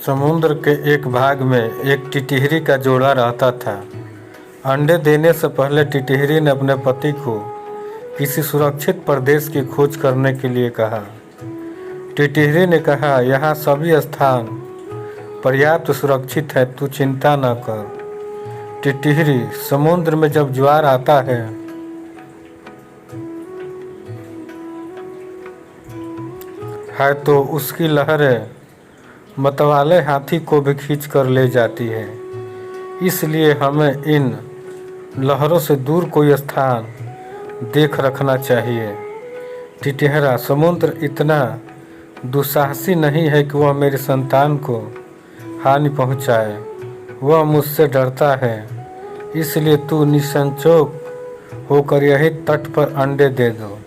समुद्र के एक भाग में एक टिटहरी का जोड़ा रहता था। अंडे देने से पहले टिटहरी ने अपने पति को किसी सुरक्षित प्रदेश की खोज करने के लिए कहा। टिटहरी ने कहा, यहाँ सभी स्थान पर्याप्त सुरक्षित है, तू चिंता न कर। टिटहरी, समुद्र में जब ज्वार आता है तो उसकी लहरें मतवाले हाथी को भी खींच कर ले जाती है, इसलिए हमें इन लहरों से दूर कोई स्थान देख रखना चाहिए। टिटहरा, समुद्र इतना दुस्साहसी नहीं है कि वह मेरी संतान को हानि पहुंचाए। वह मुझसे डरता है, इसलिए तू निसंकोच होकर यही तट पर अंडे दे दो।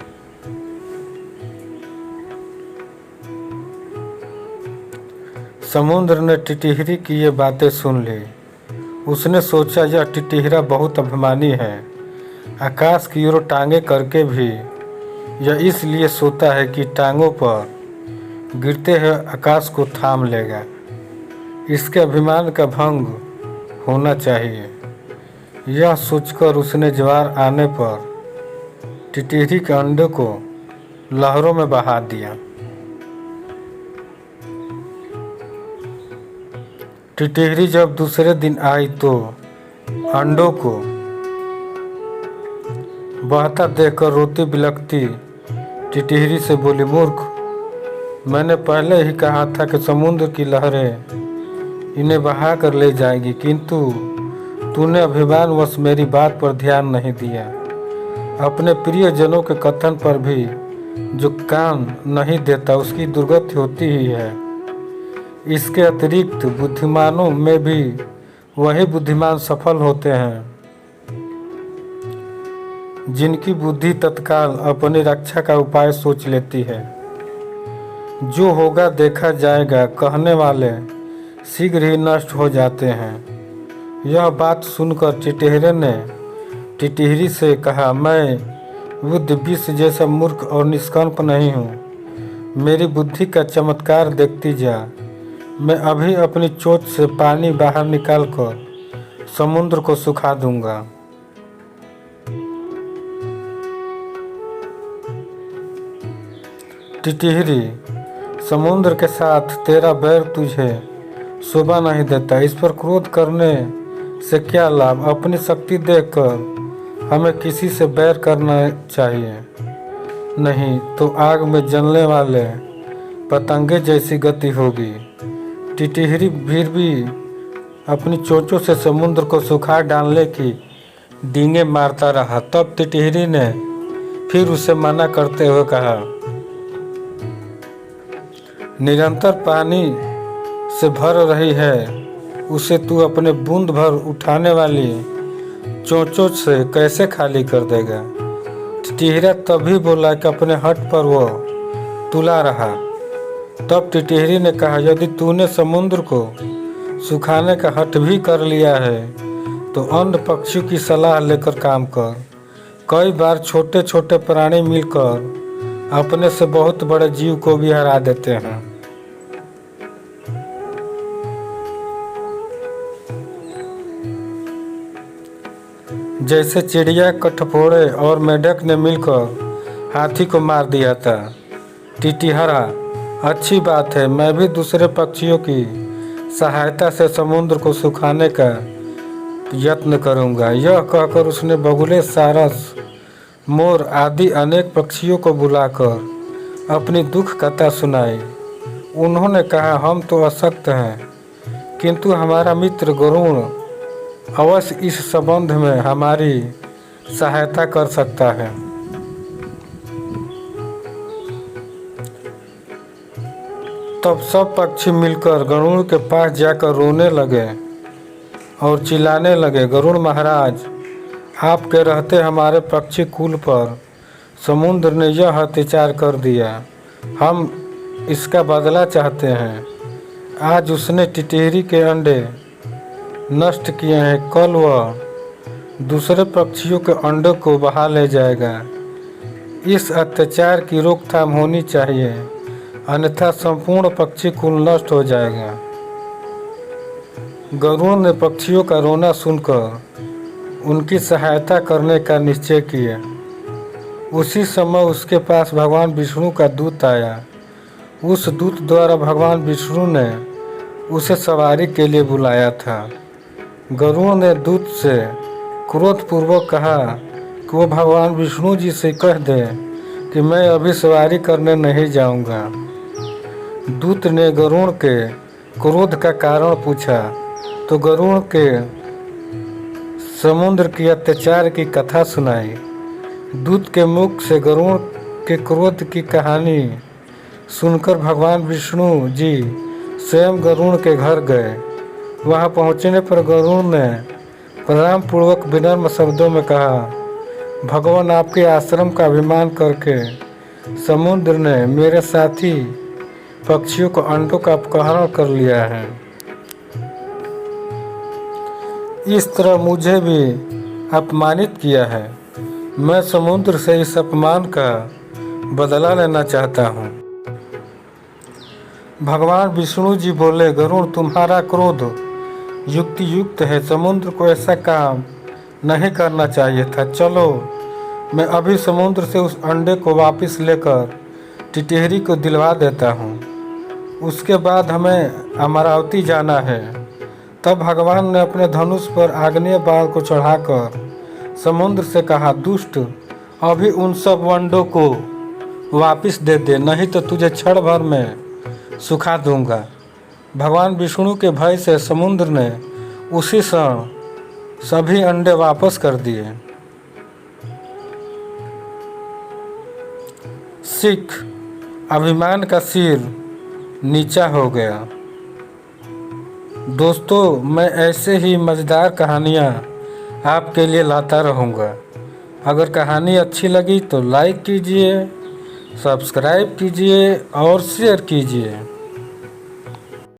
समुद्र ने टिटहरी की ये बातें सुन ली। उसने सोचा, यह टिटहरा बहुत अभिमानी है। आकाश की ओर टांगे करके भी यह इसलिए सोता है कि टांगों पर गिरते हुए आकाश को थाम लेगा। इसके अभिमान का भंग होना चाहिए। यह सोचकर उसने ज्वार आने पर टिटहरी के अंडे को लहरों में बहा दिया। टिटहरी जब दूसरे दिन आई तो अंडों को बहता देखकर रोती बिलखती टिटहरी से बोली, मूर्ख, मैंने पहले ही कहा था कि समुद्र की लहरें इन्हें बहा कर ले जाएंगी, किंतु तूने अभिमानवश मेरी बात पर ध्यान नहीं दिया। अपने प्रियजनों के कथन पर भी जो कान नहीं देता उसकी दुर्गति होती ही है। इसके अतिरिक्त बुद्धिमानों में भी वही बुद्धिमान सफल होते हैं जिनकी बुद्धि तत्काल अपनी रक्षा का उपाय सोच लेती है। जो होगा देखा जाएगा कहने वाले शीघ्र ही नष्ट हो जाते हैं। यह बात सुनकर टिटहरी से कहा, मैं बुद्ध विष जैसा मूर्ख और निष्कंप नहीं हूँ। मेरी बुद्धि का चमत्कार देखती जा। मैं अभी अपनी चोंच से पानी बाहर निकालकर समुद्र को सुखा दूंगा। टिटहरी, समुद्र के साथ तेरा बैर तुझे शोभा नहीं देता। इस पर क्रोध करने से क्या लाभ। अपनी शक्ति देखकर हमें किसी से बैर करना चाहिए, नहीं तो आग में जलने वाले पतंगे जैसी गति होगी। टिटहरी फिर भी अपनी चोंचों से समुद्र को सुखा डालने की डींगे मारता रहा। तब टिटहरी ने फिर उसे मना करते हुए कहा, निरंतर पानी से भर रही है, उसे तू अपने बूंद भर उठाने वाली चोंचों से कैसे खाली कर देगा। टिटहरा तभी बोला कि अपने हट पर वो तुला रहा। तब टिटहरी ने कहा, यदि तूने समुद्र को सुखाने का हठ भी कर लिया है तो अन्य पक्षियों की सलाह लेकर काम कर। कई बार छोटे छोटे प्राणी मिलकर अपने से बहुत बड़े जीव को भी हरा देते हैं। जैसे चिड़िया, कठफोड़े और मेढक ने मिलकर हाथी को मार दिया था। टिटहरा, अच्छी बात है, मैं भी दूसरे पक्षियों की सहायता से समुद्र को सुखाने का यत्न करूंगा। यह कहकर उसने बगुले, सारस, मोर आदि अनेक पक्षियों को बुलाकर अपनी दुख कथा सुनाई। उन्होंने कहा, हम तो अशक्त हैं, किंतु हमारा मित्र गरुड़ अवश्य इस संबंध में हमारी सहायता कर सकता है। तब सब पक्षी मिलकर गरुड़ के पास जाकर रोने लगे और चिल्लाने लगे, गरुड़ महाराज, आपके रहते हमारे पक्षी कुल पर समुद्र ने यह अत्याचार कर दिया। हम इसका बदला चाहते हैं। आज उसने टिटहरी के अंडे नष्ट किए हैं, कल वह दूसरे पक्षियों के अंडों को बहा ले जाएगा। इस अत्याचार की रोकथाम होनी चाहिए, अन्यथा संपूर्ण पक्षी कुल नष्ट हो जाएगा। गरुड़ ने पक्षियों का रोना सुनकर उनकी सहायता करने का निश्चय किया। उसी समय उसके पास भगवान विष्णु का दूत आया। उस दूत द्वारा भगवान विष्णु ने उसे सवारी के लिए बुलाया था। गरुड़ ने दूत से क्रोधपूर्वक कहा कि वो भगवान विष्णु जी से कह दे कि मैं अभी सवारी करने नहीं जाऊंगा। दूत ने गरुड़ के क्रोध का कारण पूछा तो गरुड़ के समुद्र की अत्याचार की कथा सुनाई। दूत के मुख से गरुड़ के क्रोध की कहानी सुनकर भगवान विष्णु जी स्वयं गरुड़ के घर गए। वहां पहुंचने पर गरुड़ ने प्रणाम पूर्वक विनम्र शब्दों में कहा, भगवान आपके आश्रम का अभिमान करके समुद्र ने मेरे साथी पक्षियों को अंडों का अपहरण कर लिया है। इस तरह मुझे भी अपमानित किया है। मैं समुद्र से इस अपमान का बदला लेना चाहता हूँ। भगवान विष्णु जी बोले, गरुड़ तुम्हारा क्रोध युक्ति युक्त है। समुद्र को ऐसा काम नहीं करना चाहिए था। चलो मैं अभी समुद्र से उस अंडे को वापस लेकर टिटहरी को दिलवा देता हूँ। उसके बाद हमें अमरावती जाना है। तब भगवान ने अपने धनुष पर आग्नेय बाण को चढ़ाकर समुद्र से कहा, दुष्ट अभी उन सब अंडों को वापस दे दे, नहीं तो तुझे क्षण भर में सुखा दूंगा। भगवान विष्णु के भय से समुद्र ने उसी क्षण सभी अंडे वापस कर दिए। सिख अभिमान का सिर नीचा हो गया। दोस्तों, मैं ऐसे ही मज़ेदार कहानियाँ आपके लिए लाता रहूँगा। अगर कहानी अच्छी लगी तो लाइक कीजिए, सब्सक्राइब कीजिए और शेयर कीजिए।